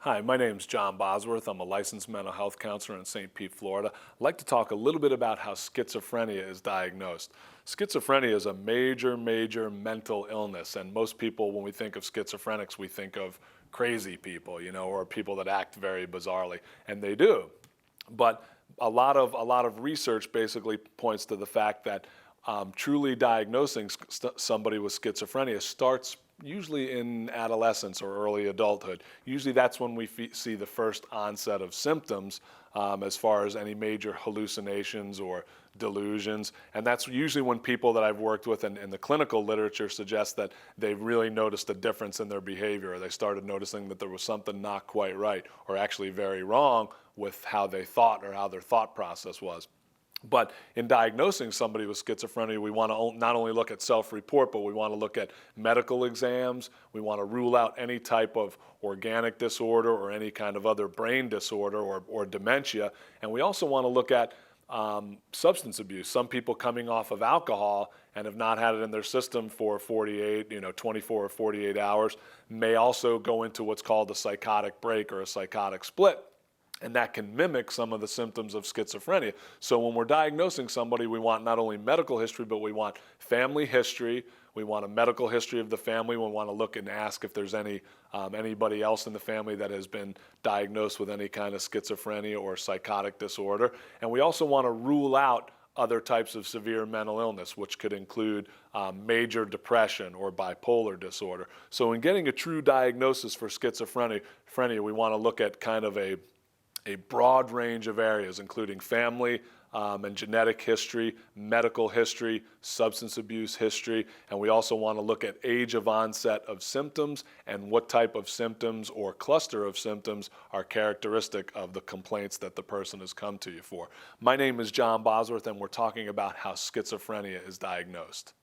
Hi, my name is John Bosworth. I'm a licensed mental health counselor in St. Pete, Florida. I'd like to talk a little bit about how schizophrenia is diagnosed. Schizophrenia is a major mental illness, and most people, when we think of schizophrenics, we think of crazy people, or people that act very bizarrely, and they do. But a lot of research basically points to the fact that truly diagnosing somebody with schizophrenia starts usually in adolescence or early adulthood. Usually that's when we see the first onset of symptoms as far as any major hallucinations or delusions. And that's usually when people that I've worked with in the clinical literature suggest that they've really noticed a difference in their behavior, or they started noticing that there was something not quite right or actually very wrong with how they thought or how their thought process was. But in diagnosing somebody with schizophrenia, we want to not only look at self-report, but we want to look at medical exams. We want to rule out any type of organic disorder or any kind of other brain disorder or dementia. And we also want to look at substance abuse. Some people coming off of alcohol and have not had it in their system for 24 or 48 hours may also go into what's called a psychotic break or a psychotic split. And that can mimic some of the symptoms of schizophrenia. So when we're diagnosing somebody, we want not only medical history, but we want family history. We want a medical history of the family. We want to look and ask if there's anybody else in the family that has been diagnosed with any kind of schizophrenia or psychotic disorder. And we also want to rule out other types of severe mental illness, which could include major depression or bipolar disorder. So in getting a true diagnosis for schizophrenia, we want to look at kind of a broad range of areas, including family and genetic history, medical history, substance abuse history, and we also want to look at age of onset of symptoms and what type of symptoms or cluster of symptoms are characteristic of the complaints that the person has come to you for. My name is John Bosworth, and we're talking about how schizophrenia is diagnosed.